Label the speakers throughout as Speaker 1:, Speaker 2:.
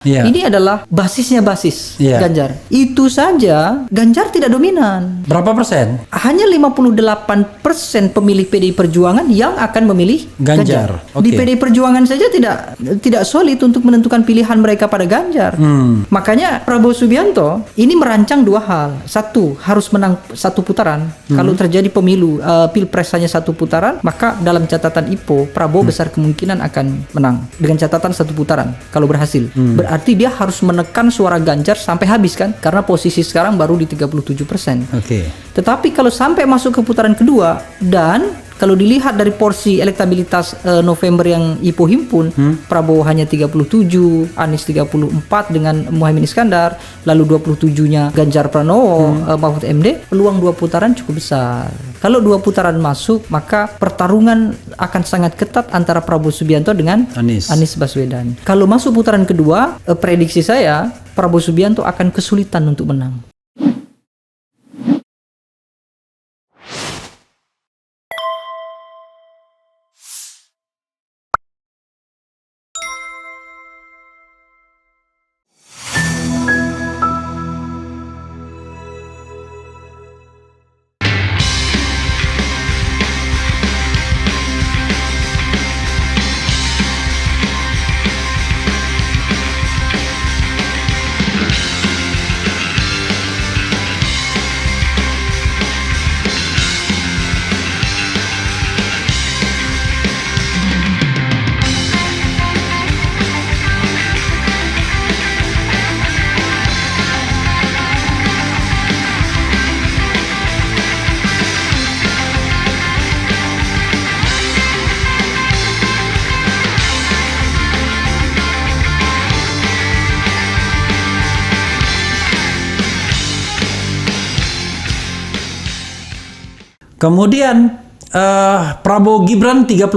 Speaker 1: Iya.
Speaker 2: Ini adalah basisnya basis
Speaker 1: Iya.
Speaker 2: Ganjar. Itu saja Ganjar tidak dominan.
Speaker 1: Berapa persen?
Speaker 2: Hanya 58% pemilih PDI Perjuangan yang akan memilih
Speaker 1: Ganjar.
Speaker 2: Di
Speaker 1: Oke.
Speaker 2: PDI Perjuangan saja tidak solid untuk menentukan pilihan mereka pada Ganjar. Makanya Prabowo Subianto ini merancang dua hal. Satu, harus menang satu putaran. Kalau terjadi pemilu pilpres hanya satu putaran, maka dalam catatan IPO Prabowo besar kemungkinan akan menang dengan catatan satu putaran kalau berhasil. Berarti dia harus menekan suara Ganjar sampai habis kan? Karena posisi sekarang baru di 37%.
Speaker 1: Oke.
Speaker 2: Tetapi kalau sampai masuk ke putaran kedua dan kalau dilihat dari porsi elektabilitas November yang IPO himpun, Prabowo hanya 37, Anies 34 dengan Muhaimin Iskandar, lalu 27-nya Ganjar Pranowo, Mahfud MD, peluang dua putaran cukup besar. Kalau dua putaran masuk, maka pertarungan akan sangat ketat antara Prabowo Subianto dengan
Speaker 1: Anies.
Speaker 2: Baswedan. Kalau masuk putaran kedua, prediksi saya Prabowo Subianto akan kesulitan untuk menang.
Speaker 1: Kemudian Prabowo Gibran 36,2.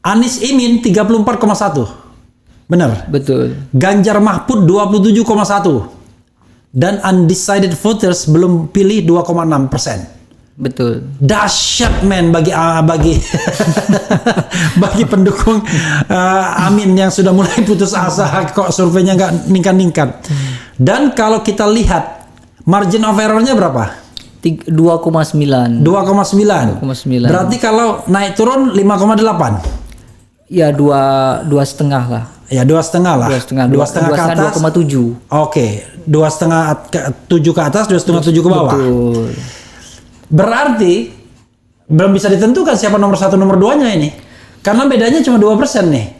Speaker 1: Anies Imin 34,1. Benar.
Speaker 2: Betul.
Speaker 1: Ganjar Mahfud 27,1. Dan undecided voters belum pilih 2,6%.
Speaker 2: Betul.
Speaker 1: Dahsyat men bagi bagi pendukung Amin yang sudah mulai putus asa kok surveinya nggak ningkat-ningkat. Dan kalau kita lihat margin of error-nya berapa?
Speaker 2: 2,9.
Speaker 1: 2,9. Berarti kalau naik turun 5,8.
Speaker 2: Ya dua setengah lah.
Speaker 1: Ya 2,5 lah. 2,5 ke atas.
Speaker 2: 2,7.
Speaker 1: Oke, 2,5 ke atas, 2,7 ke bawah.
Speaker 2: Betul.
Speaker 1: Berarti belum bisa ditentukan siapa nomor 1 nomor 2-nya ini. Karena bedanya cuma 2% nih.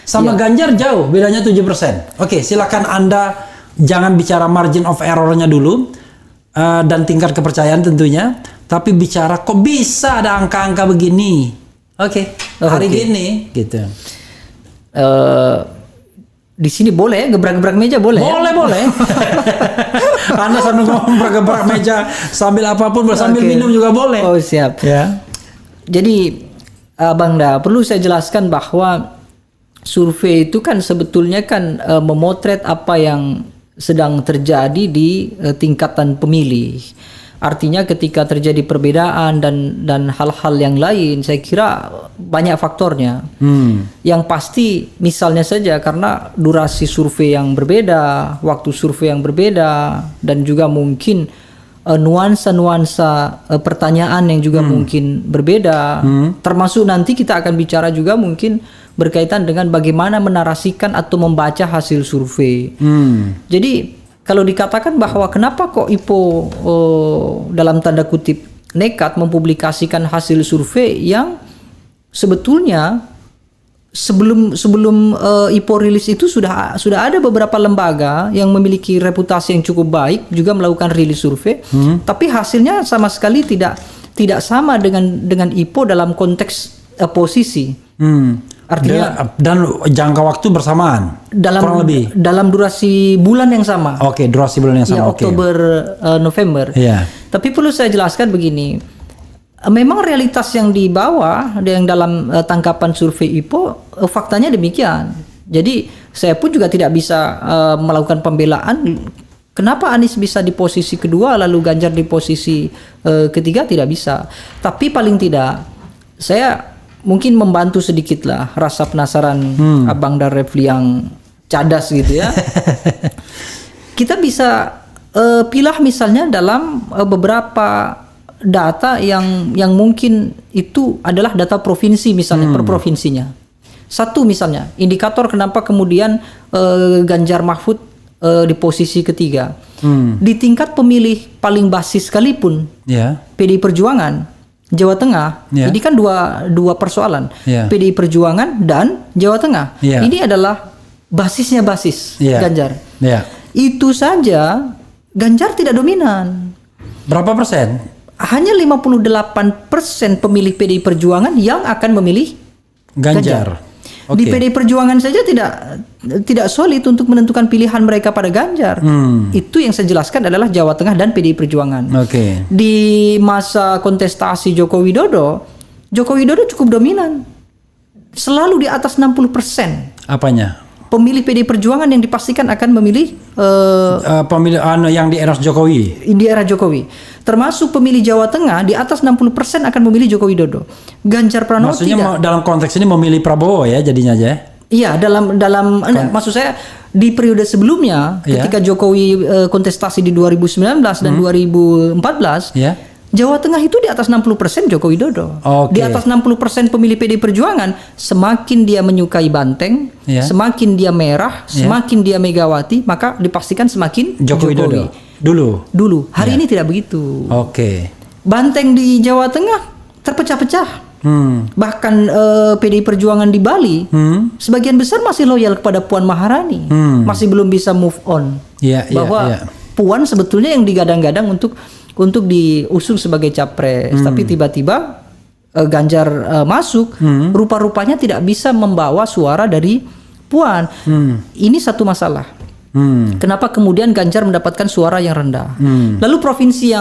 Speaker 1: Sama Ganjar jauh, bedanya 7%. Oke, silakan Anda jangan bicara margin of error-nya dulu. Dan tingkat kepercayaan tentunya, tapi bicara kok bisa ada angka-angka begini. Oke. Hari gini gitu.
Speaker 2: Di sini boleh gebrak-gebrak meja boleh.
Speaker 1: Boleh. Anda sambil ngomong gebrak meja sambil apapun, sambil minum juga boleh.
Speaker 2: Oh siap.
Speaker 1: Ya.
Speaker 2: Jadi Bang Da, perlu saya jelaskan bahwa survei itu kan sebetulnya kan memotret apa yang sedang terjadi di tingkatan pemilih. Artinya ketika terjadi perbedaan dan hal-hal yang lain, saya kira banyak faktornya. Yang pasti misalnya saja karena durasi survei yang berbeda, waktu survei yang berbeda, dan juga mungkin nuansa-nuansa pertanyaan yang juga mungkin berbeda. Termasuk nanti kita akan bicara juga mungkin berkaitan dengan bagaimana menarasikan atau membaca hasil survei. Jadi kalau dikatakan bahwa kenapa kok IPO dalam tanda kutip nekat mempublikasikan hasil survei yang sebetulnya sebelum IPO rilis itu sudah ada beberapa lembaga yang memiliki reputasi yang cukup baik juga melakukan rilis survei, tapi hasilnya sama sekali tidak sama dengan IPO dalam konteks posisi. Artinya
Speaker 1: dan jangka waktu bersamaan kurang lebih
Speaker 2: dalam durasi bulan yang sama.
Speaker 1: Oke, durasi bulan yang sama.
Speaker 2: Ya, Oktober November.
Speaker 1: Iya.
Speaker 2: Tapi perlu saya jelaskan begini. Memang realitas yang di bawah yang dalam tangkapan survei IPO faktanya demikian. Jadi saya pun juga tidak bisa melakukan pembelaan kenapa Anies bisa di posisi kedua lalu Ganjar di posisi ketiga, tidak bisa. Tapi paling tidak saya mungkin membantu sedikit lah rasa penasaran Abang dan Refli yang cadas gitu ya. Kita bisa pilah misalnya dalam beberapa data yang mungkin itu adalah data provinsi misalnya per provinsinya. Satu misalnya indikator kenapa kemudian Ganjar Mahfud di posisi ketiga. Di tingkat pemilih paling basis sekalipun PDI Perjuangan Jawa Tengah ini kan dua persoalan PDI Perjuangan dan Jawa Tengah ini adalah basisnya Ganjar. Itu saja Ganjar tidak dominan.
Speaker 1: Berapa persen?
Speaker 2: Hanya 58% pemilih PDI Perjuangan yang akan memilih Ganjar. Di PDI Perjuangan saja tidak solid untuk menentukan pilihan mereka pada Ganjar. Itu yang saya jelaskan adalah Jawa Tengah dan PDI Perjuangan. Di masa kontestasi Joko Widodo cukup dominan. Selalu di atas 60%.
Speaker 1: Apanya?
Speaker 2: Pemilih PDI Perjuangan yang dipastikan akan memilih
Speaker 1: pemilih yang di era Jokowi.
Speaker 2: Di era Jokowi. Termasuk pemilih Jawa Tengah di atas 60% akan memilih Joko Widodo. Ganjar Pranowo
Speaker 1: maksudnya
Speaker 2: tidak.
Speaker 1: Dalam konteks ini memilih Prabowo ya jadinya aja.
Speaker 2: Iya, maksud saya di periode sebelumnya ketika Jokowi kontestasi di 2019 dan 2014, Jawa Tengah itu di atas 60% Joko Widodo. Di atas 60% pemilih PDI Perjuangan, semakin dia menyukai Banteng, semakin dia merah, semakin dia Megawati, maka dipastikan semakin
Speaker 1: Joko Widodo. Dulu. Hari
Speaker 2: ini tidak begitu.
Speaker 1: Banteng
Speaker 2: di Jawa Tengah terpecah-pecah. Bahkan PDI Perjuangan di Bali sebagian besar masih loyal kepada Puan Maharani, masih belum bisa move on bahwa Puan sebetulnya yang digadang-gadang untuk diusung sebagai capres, tapi tiba-tiba Ganjar masuk, rupa-rupanya tidak bisa membawa suara dari Puan. Ini satu masalah. Kenapa kemudian Ganjar mendapatkan suara yang rendah? Lalu provinsi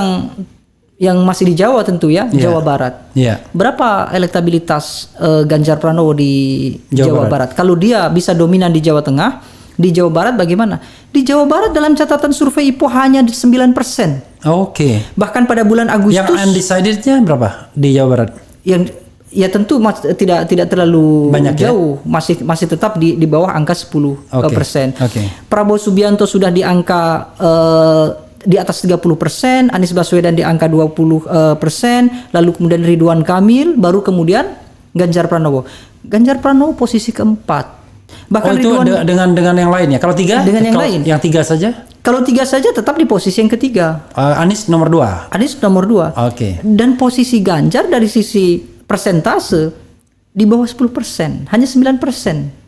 Speaker 2: yang masih di Jawa tentu Jawa Barat. Berapa elektabilitas Ganjar Pranowo di Jawa Barat? Kalau dia bisa dominan di Jawa Tengah, di Jawa Barat bagaimana? Di Jawa Barat dalam catatan survei IPO hanya 9%. Bahkan pada bulan Agustus.
Speaker 1: Yang undecided-nya berapa di Jawa Barat?
Speaker 2: Yang ya tentu tidak terlalu banyak jauh, masih tetap di bawah angka 10%. Prabowo Subianto sudah di angka di atas 30%, Anies Baswedan di angka 20%, lalu kemudian Ridwan Kamil, baru kemudian Ganjar Pranowo. Ganjar Pranowo posisi keempat. Bahkan
Speaker 1: itu dengan yang lain ya. Kalau tiga?
Speaker 2: Dengan yang lain.
Speaker 1: Yang tiga saja?
Speaker 2: Kalau tiga saja tetap di posisi yang ketiga.
Speaker 1: Anies nomor 2. Dan posisi Ganjar dari sisi persentase di bawah 10%, hanya 9%.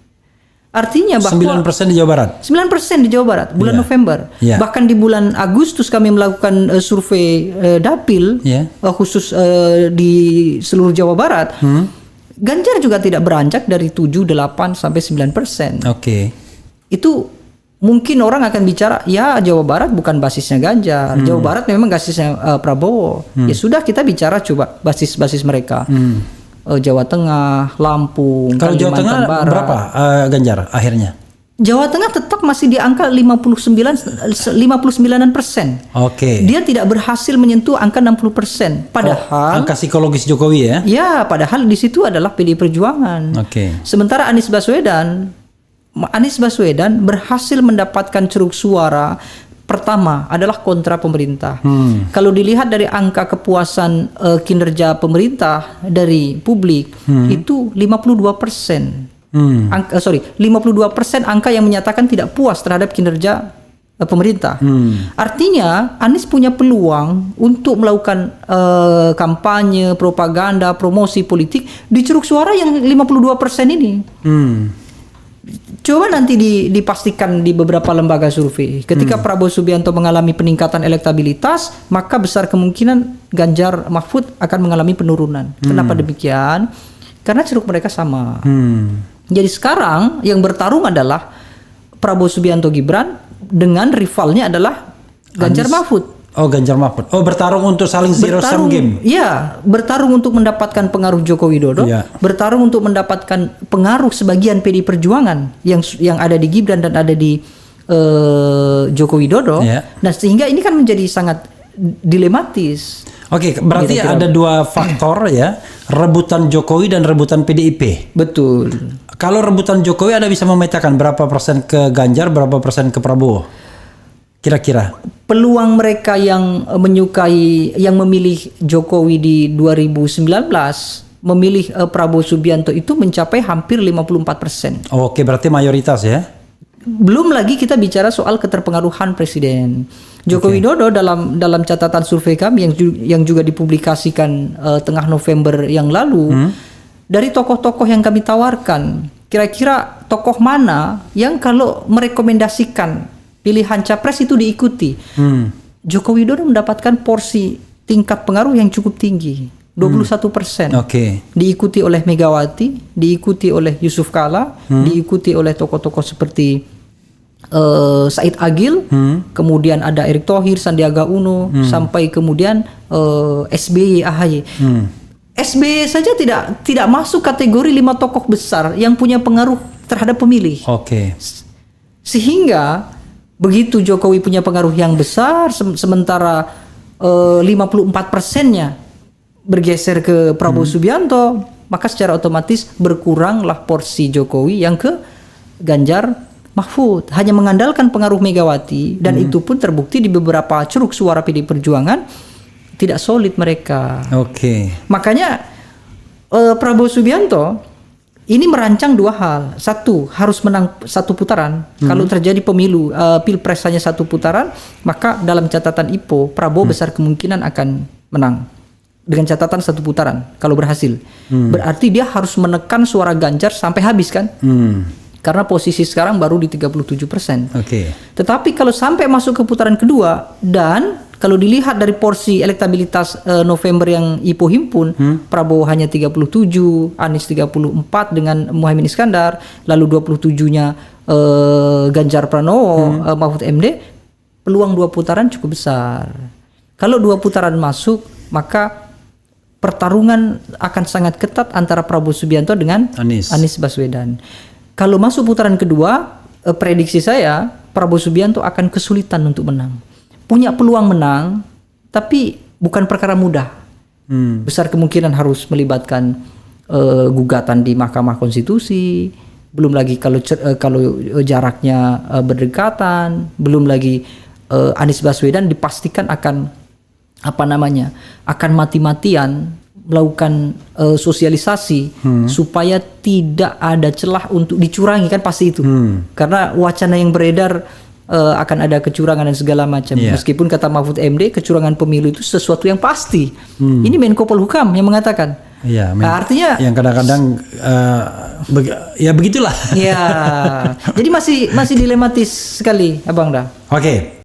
Speaker 1: Artinya bahwa 9% di Jawa Barat.
Speaker 2: 9% di Jawa Barat bulan November. Bahkan di bulan Agustus kami melakukan survei dapil khusus di seluruh Jawa Barat. Ganjar juga tidak beranjak dari 7, 8 sampai 9%. Itu mungkin orang akan bicara, ya Jawa Barat bukan basisnya Ganjar. Jawa Barat memang basisnya Prabowo. Ya sudah, kita bicara coba basis-basis mereka. Jawa Tengah, Lampung,
Speaker 1: kalau Jawa Tengah
Speaker 2: Barat.
Speaker 1: Berapa Ganjar akhirnya?
Speaker 2: Jawa Tengah tetap masih di angka 59%. Dia tidak berhasil menyentuh angka 60%. Padahal
Speaker 1: angka psikologis Jokowi ya?
Speaker 2: Ya, padahal di situ adalah PDI Perjuangan. Sementara Anies Baswedan berhasil mendapatkan ceruk suara pertama adalah kontra pemerintah. Kalau dilihat dari angka kepuasan kinerja pemerintah dari publik itu 52%. 52% angka yang menyatakan tidak puas terhadap kinerja pemerintah. Artinya Anies punya peluang untuk melakukan kampanye, propaganda, promosi politik di ceruk suara yang 52% ini. Coba nanti dipastikan di beberapa lembaga survei. Ketika Prabowo Subianto mengalami peningkatan elektabilitas, maka besar kemungkinan Ganjar Mahfud akan mengalami penurunan. Kenapa demikian? Karena ceruk mereka sama. Jadi sekarang yang bertarung adalah Prabowo Subianto Gibran dengan rivalnya adalah Ganjar Mahfud.
Speaker 1: Ganjar Mahfud. Bertarung untuk saling zero sum game.
Speaker 2: Iya, bertarung untuk mendapatkan pengaruh Joko Widodo, bertarung untuk mendapatkan pengaruh sebagian PDI Perjuangan yang ada di Gibran dan ada di Joko Widodo. Nah, sehingga ini kan menjadi sangat dilematis.
Speaker 1: Oke, berarti
Speaker 2: Kira-kira.
Speaker 1: ada dua faktor ya, rebutan Jokowi dan rebutan PDIP.
Speaker 2: Betul.
Speaker 1: Kalau rebutan Jokowi Anda bisa memetakan berapa persen ke Ganjar, berapa persen ke Prabowo? Kira-kira.
Speaker 2: Peluang mereka yang menyukai, yang memilih Jokowi di 2019, memilih Prabowo Subianto itu mencapai hampir 54%.
Speaker 1: Oke, berarti mayoritas ya.
Speaker 2: Belum lagi kita bicara soal keterpengaruhan presiden. Joko Widodo dalam catatan survei kami yang juga dipublikasikan tengah November yang lalu, dari tokoh-tokoh yang kami tawarkan, kira-kira tokoh mana yang kalau merekomendasikan pilihan capres itu diikuti. Joko Widodo mendapatkan porsi tingkat pengaruh yang cukup tinggi, 21%.
Speaker 1: Oke.
Speaker 2: Diikuti oleh Megawati, diikuti oleh Yusuf Kala, diikuti oleh tokoh-tokoh seperti Said Agil, kemudian ada Erick Thohir, Sandiaga Uno, sampai kemudian SBY, AHY. SBY saja tidak masuk kategori 5 tokoh besar yang punya pengaruh terhadap pemilih.
Speaker 1: Oke.
Speaker 2: Sehingga begitu Jokowi punya pengaruh yang besar, sementara 54%-nya bergeser ke Prabowo Subianto, maka secara otomatis berkuranglah porsi Jokowi yang ke Ganjar Mahfud. Hanya mengandalkan pengaruh Megawati, dan itu pun terbukti di beberapa ceruk suara PD Perjuangan tidak solid mereka.
Speaker 1: Oke.
Speaker 2: Makanya Prabowo Subianto ini merancang dua hal. Satu, harus menang satu putaran. Kalau terjadi pemilu pilpres hanya satu putaran, maka dalam catatan IPO Prabowo besar kemungkinan akan menang dengan catatan satu putaran kalau berhasil. Berarti dia harus menekan suara Ganjar sampai habis kan? Karena posisi sekarang baru di 37%.
Speaker 1: Oke.
Speaker 2: Tetapi kalau sampai masuk ke putaran kedua, dan kalau dilihat dari porsi elektabilitas November yang IPO himpun, Prabowo hanya 37, Anies 34 dengan Muhaimin Iskandar, lalu 27-nya Ganjar Pranowo, Mahfud MD, peluang 2 putaran cukup besar. Kalau 2 putaran masuk, maka pertarungan akan sangat ketat antara Prabowo Subianto dengan Anies Baswedan. Kalau masuk putaran kedua, prediksi saya Prabowo Subianto akan kesulitan untuk menang. Punya peluang menang, tapi bukan perkara mudah. Besar kemungkinan harus melibatkan gugatan di Mahkamah Konstitusi. Belum lagi kalau jaraknya berdekatan. Belum lagi Anies Baswedan dipastikan akan akan mati-matian melakukan sosialisasi supaya tidak ada celah untuk dicurangi, kan pasti itu. Karena wacana yang beredar akan ada kecurangan dan segala macam. Meskipun kata Mahfud MD kecurangan pemilu itu sesuatu yang pasti. Ini Menko Polhukam yang mengatakan. Nah, artinya
Speaker 1: yang kadang-kadang ya begitulah.
Speaker 2: Ya. Jadi masih dilematis sekali, Abang Da.
Speaker 1: Oke.